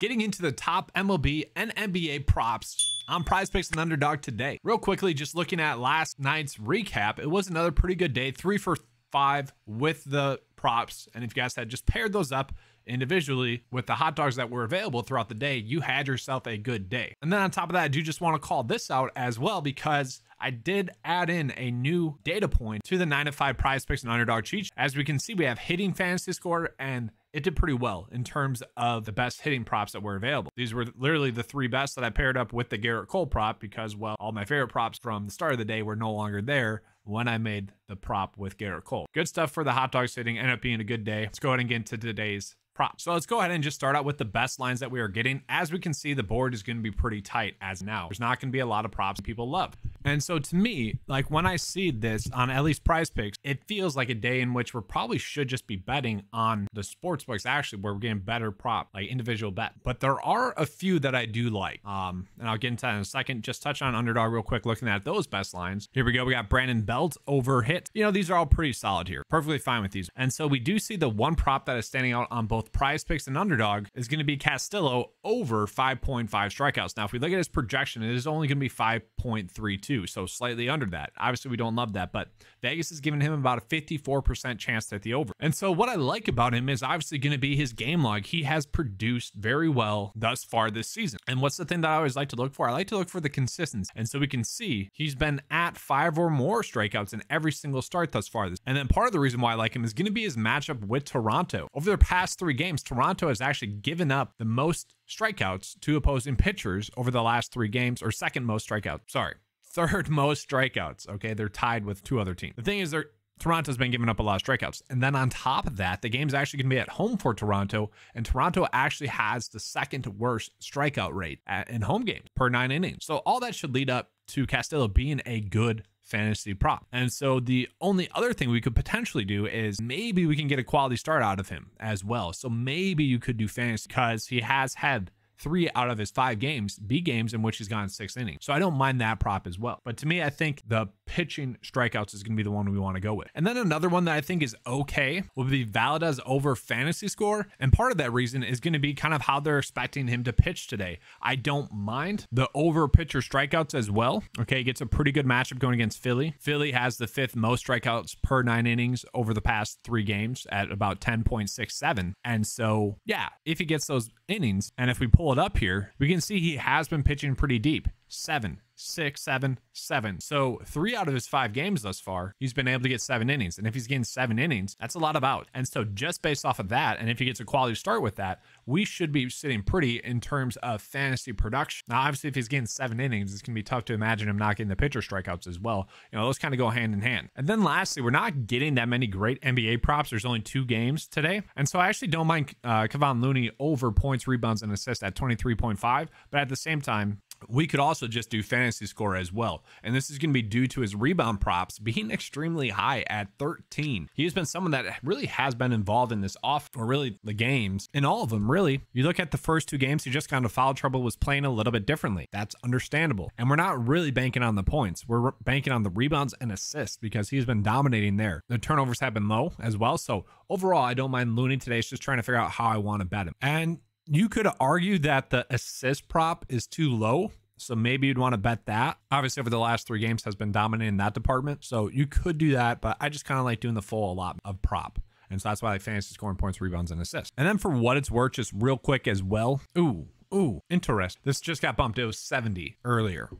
Getting into the top MLB and NBA props on PrizePicks and Underdog today. Real quickly, just looking at last night's recap, it was another pretty good day, 3 for 5 with the props. And if you guys had just paired those up individually with the hot dogs that were available throughout the day, you had yourself a good day. And then on top of that, I do just want to call this out as well, because I did add in a new data point to the 9 to 5 PrizePicks and Underdog cheat sheet. As we can see, we have hitting fantasy score, and it did pretty well in terms of the best hitting props that were available. These were literally the 3 best that I paired up with the Garrett Cole prop, because, well, all my favorite props from the start of the day were no longer there when I made the prop with Garrett Cole. Good stuff for the hot dogs hitting. Ended up being a good day. Let's go ahead and get into today's props. So let's go ahead and just start out with the best lines that we are getting. As we can see, the board is going to be pretty tight as now. There's not going to be a lot of props people love. And so to me, like when I see this on at least PrizePicks, it feels like a day in which we probably should just be betting on the sports books, actually, where we're getting better prop, like individual bet. But there are a few that I do like. And I'll get into that in a second. Just touch on Underdog real quick, looking at those best lines. Here we go. We got Brandon Belt over hit. You know, these are all pretty solid here. Perfectly fine with these. And so we do see the one prop that is standing out on both PrizePicks and Underdog is going to be Castillo over 5.5 strikeouts. Now, if we look at his projection, it is only going to be 5.32, so slightly under that. Obviously, we don't love that, but Vegas is giving him about a 54% chance to hit the over. And so what I like about him is obviously going to be his game log. He has produced very well thus far this season. And what's the thing that I always like to look for? I like to look for the consistency. And so we can see he's been at 5 or more strikeouts in every single start thus far. And then part of the reason why I like him is going to be his matchup with Toronto. Over their past 3 games, Toronto has actually given up the most strikeouts to opposing pitchers over the last 3 games, or second most strikeouts. Sorry, third most strikeouts. Okay, they're tied with 2 other teams. The thing is, Toronto's been giving up a lot of strikeouts. And then on top of that, the game's actually going to be at home for Toronto, and Toronto actually has the second worst strikeout rate in home games per 9 innings. So all that should lead up to Castillo being a good fantasy prop. And so the only other thing we could potentially do is maybe we can get a quality start out of him as well. So maybe you could do fantasy, because he has had 3 out of his 5 games be games in which he's gone 6 innings. So I don't mind that prop as well. But to me, I think the pitching strikeouts is going to be the one we want to go with. And then another one that I think is okay would be Valadez over fantasy score. And part of that reason is going to be kind of how they're expecting him to pitch today. I don't mind the over pitcher strikeouts as well. Okay, he gets a pretty good matchup going against Philly. Philly has the 5th most strikeouts per 9 innings over the past 3 games at about 10.67. And so, yeah, if he gets those innings, and if we pull it up here, we can see he has been pitching pretty deep. 7, 6, 7, 7. So 3 out of his 5 games thus far, he's been able to get 7 innings. And if he's getting 7 innings, that's a lot of outs. And so just based off of that, and if he gets a quality start with that, we should be sitting pretty in terms of fantasy production. Now, obviously, if he's getting 7 innings, it's going to be tough to imagine him not getting the pitcher strikeouts as well. You know, those kind of go hand in hand. And then lastly, we're not getting that many great NBA props. There's only 2 games today. And so I actually don't mind Kevon Looney over points, rebounds, and assists at 23.5. But at the same time, we could also just do fantasy score as well. And this is going to be due to his rebound props being extremely high at 13. He has been someone that really has been involved in this or really the games. In all of them, really. You look at the first 2 games, he just kind of foul trouble, was playing a little bit differently. That's understandable. And we're not really banking on the points. We're banking on the rebounds and assists, because he's been dominating there. The turnovers have been low as well. So overall, I don't mind Looney today. It's just trying to figure out how I want to bet him. And you could argue that the assist prop is too low, so maybe you'd want to bet that. Obviously, over the last 3 games has been dominating that department, so you could do that, but I just kind of like doing the full allotment of prop. And so that's why I like fantasy scoring points, rebounds, and assists. And then for what it's worth, just real quick as well. Ooh, interesting. This just got bumped. It was 70 earlier.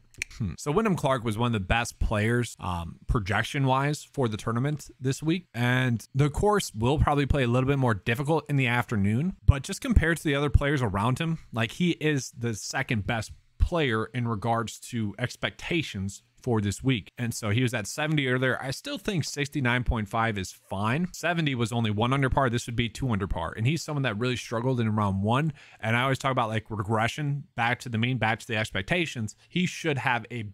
So Wyndham Clark was one of the best players projection-wise for the tournament this week. And the course will probably play a little bit more difficult in the afternoon. But just compared to the other players around him, like, he is the second best player in regards to expectations for this week. And so he was at 70 earlier. I still think 69.5 is fine. 70 was only 1 under par. This would be 2 under par. And he's someone that really struggled in round 1. And I always talk about like regression back to the mean, back to the expectations. He should have a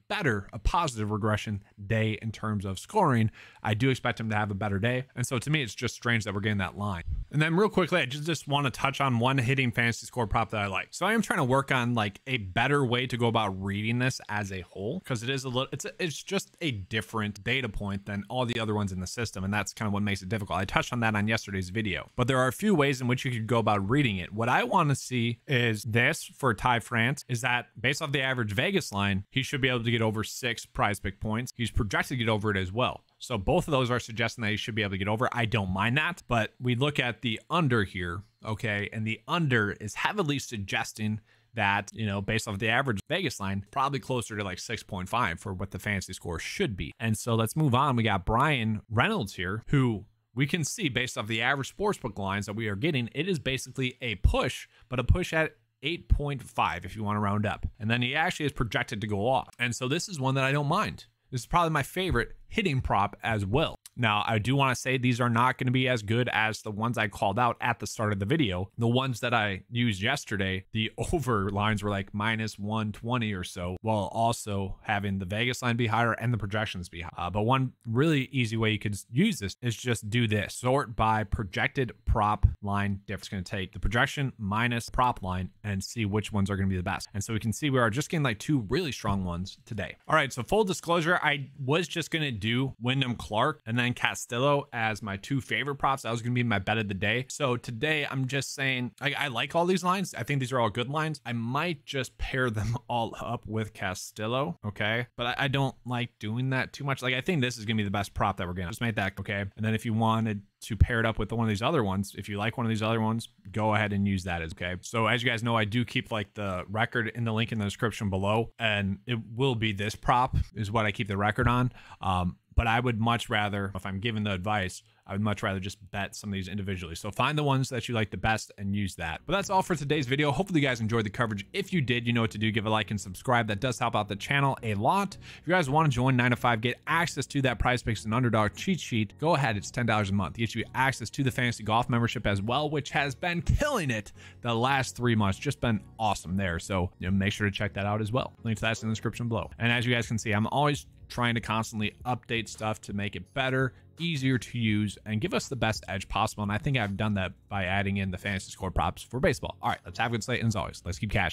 positive regression day in terms of scoring. I do expect him to have a better day. And so to me, it's just strange that we're getting that line. And then real quickly, I just want to touch on one hitting fantasy score prop that I like. So I am trying to work on like a better way to go about reading this as a whole, because it is a little, it's just a different data point than all the other ones in the system, and that's kind of what makes it difficult. I touched on that on yesterday's video, but there are a few ways in which you could go about reading it. What I want to see is this for Ty France, is that based off the average Vegas line, he should be able to get over 6 prize pick points. He's projected to get over it as well. So both of those are suggesting that he should be able to get over. I don't mind that, but we look at the under here, okay? And the under is heavily suggesting that, you know, based off the average Vegas line, probably closer to like 6.5 for what the fantasy score should be. And so let's move on. We got Brian Reynolds here, who we can see based off the average sportsbook lines that we are getting, it is basically a push, but a push at 8.5 if you want to round up. And then he actually is projected to go off. And so this is one that I don't mind. This is probably my favorite hitting prop as well. Now, I do want to say these are not going to be as good as the ones I called out at the start of the video. The ones that I used yesterday, the over lines were like -120 or so, while also having the Vegas line be higher and the projections be high. But one really easy way you could use this is just do this. Sort by projected prop line difference. It's going to take the projection minus prop line and see which ones are going to be the best. And so we can see we are just getting like 2 really strong ones today. All right, so full disclosure, I was just going to do Wyndham Clark and then Castillo as my 2 favorite props. That was going to be my bet of the day. So today I'm just saying I like all these lines. I think these are all good lines. I might just pair them all up with Castillo, okay? But I don't like doing that too much. Like, I think this is going to be the best prop that we're going to just make that, okay? And then if you wanted to pair it up with one of these other ones, if you like one of these other ones, go ahead and use that as okay. So as you guys know, I do keep like the record in the link in the description below, and it will be this prop is what I keep the record on. But I would much rather, if I'm giving the advice, I would much rather just bet some of these individually. So find the ones that you like the best and use that. But that's all for today's video. Hopefully you guys enjoyed the coverage. If you did, you know what to do. Give a like and subscribe. That does help out the channel a lot. If you guys want to join 9 to 5, get access to that PrizePicks and Underdog cheat sheet, go ahead. It's $10 a month. It gets you access to the fantasy golf membership as well, which has been killing it the last 3 months. Just been awesome there. So, you know, make sure to check that out as well. Link to that's in the description below. And as you guys can see, I'm always trying to constantly update stuff to make it better, easier to use, and give us the best edge possible. And I think I've done that by adding in the fantasy score props for baseball. All right, let's have a good slate. And as always, let's keep cashing.